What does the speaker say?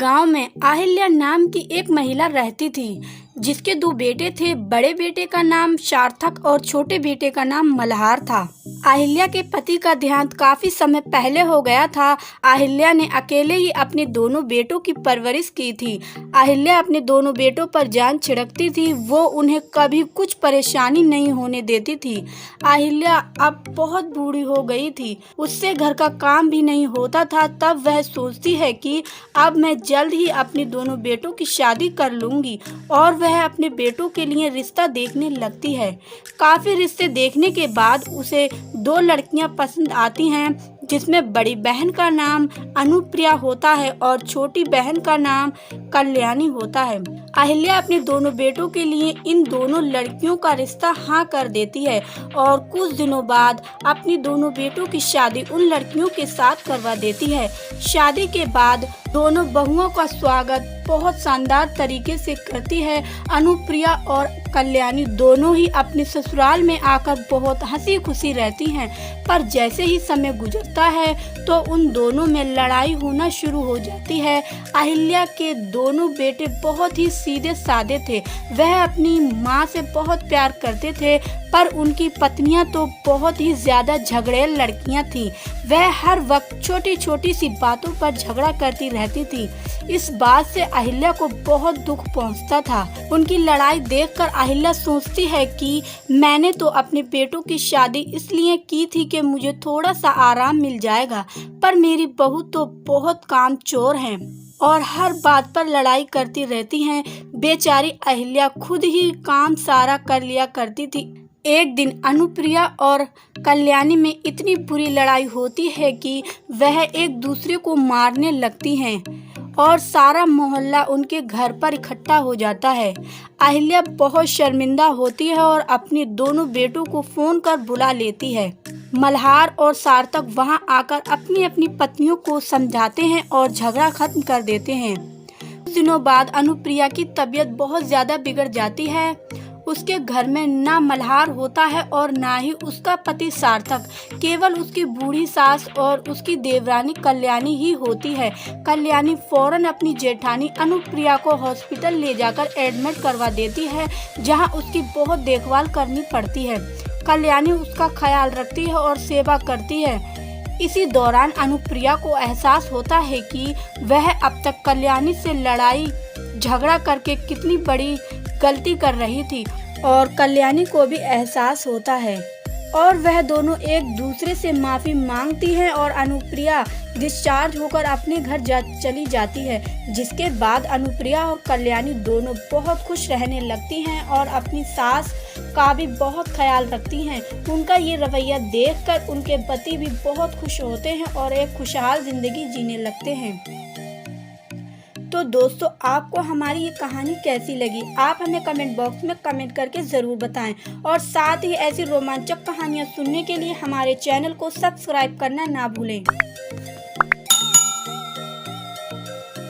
गांव में अहिल्या नाम की एक महिला रहती थी जिसके दो बेटे थे। बड़े बेटे का नाम सार्थक और छोटे बेटे का नाम मल्हार था। अहिल्या के पति का देहांत काफी समय पहले हो गया था। अहिल्या ने अकेले ही अपने दोनों बेटों की परवरिश की थी। अहिल्या अपने दोनों बेटों पर जान छिड़कती थी। वो उन्हें कभी कुछ परेशानी नहीं होने देती थी। अहिल्या अब बहुत बूढ़ी हो गई थी, उससे घर का काम भी नहीं होता था। तब वह सोचती है कि अब मैं जल्द ही अपने दोनों बेटों की शादी कर लूंगी और वह अपने बेटों के लिए रिश्ता देखने लगती है। काफी रिश्ते देखने के बाद उसे दो लड़कियां पसंद आती हैं, जिसमें बड़ी बहन का नाम अनुप्रिया होता है और छोटी बहन का नाम कल्याणी होता है। अहिल्या अपने दोनों बेटों के लिए इन दोनों लड़कियों का रिश्ता हाँ कर देती है और कुछ दिनों बाद अपनी दोनों बेटों की शादी उन लड़कियों के साथ करवा देती है। शादी के बाद दोनों बहुओं का स्वागत बहुत शानदार तरीके से करती है। अनुप्रिया और कल्याणी दोनों ही अपने ससुराल में आकर बहुत हंसी खुशी रहती हैं, पर जैसे ही समय गुजरता है तो उन दोनों में लड़ाई होना शुरू हो जाती है। अहिल्या के दोनों बेटे बहुत ही सीधे साधे थे। वह अपनी माँ से बहुत प्यार करते थे, पर उनकी पत्नियां तो बहुत ही ज्यादा झगड़ेल लड़कियां थीं। वह हर वक्त छोटी छोटी सी बातों पर झगड़ा करती रहती थी। इस बात से अहिल्या को बहुत दुख पहुंचता था। उनकी लड़ाई देखकर अहिल्या सोचती है कि मैंने तो अपने बेटों की शादी इसलिए की थी कि मुझे थोड़ा सा आराम मिल जाएगा, पर मेरी बहू तो बहुत कामचोर है और हर बात पर लड़ाई करती रहती हैं। बेचारी अहिल्या खुद ही काम सारा कर लिया करती थी। एक दिन अनुप्रिया और कल्याणी में इतनी बुरी लड़ाई होती है कि वह एक दूसरे को मारने लगती हैं और सारा मोहल्ला उनके घर पर इकट्ठा हो जाता है। अहिल्या बहुत शर्मिंदा होती है और अपने दोनों बेटों को फोन कर बुला लेती है। मल्हार और सार्थक वहां आकर अपनी अपनी पत्नियों को समझाते हैं और झगड़ा खत्म कर देते हैं। कुछ दिनों बाद अनुप्रिया की तबीयत बहुत ज्यादा बिगड़ जाती है। उसके घर में ना मल्हार होता है और ना ही उसका पति सार्थक, केवल उसकी बूढ़ी सास और उसकी देवरानी कल्याणी ही होती है। कल्याणी फौरन अपनी जेठानी अनुप्रिया को हॉस्पिटल ले जाकर एडमिट करवा देती है, जहां उसकी बहुत देखभाल करनी पड़ती है। कल्याणी उसका ख्याल रखती है और सेवा करती है। इसी दौरान अनुप्रिया को एहसास होता है कि वह अब तक कल्याणी से लड़ाई झगड़ा करके कितनी बड़ी गलती कर रही थी और कल्याणी को भी एहसास होता है और वह दोनों एक दूसरे से माफी मांगती हैं और अनुप्रिया डिस्चार्ज होकर अपने घर चली जाती है। जिसके बाद अनुप्रिया और कल्याणी दोनों बहुत खुश रहने लगती हैं और अपनी सास का भी बहुत ख्याल रखती हैं। उनका ये रवैया देखकर उनके पति भी बहुत खुश होते हैं और एक खुशहाल जिंदगी जीने लगते हैं। तो दोस्तों, आपको हमारी ये कहानी कैसी लगी? आप हमें कमेंट बॉक्स में कमेंट करके ज़रूर बताएं और साथ ही ऐसी रोमांचक कहानियाँ सुनने के लिए हमारे चैनल को सब्सक्राइब करना ना भूलें।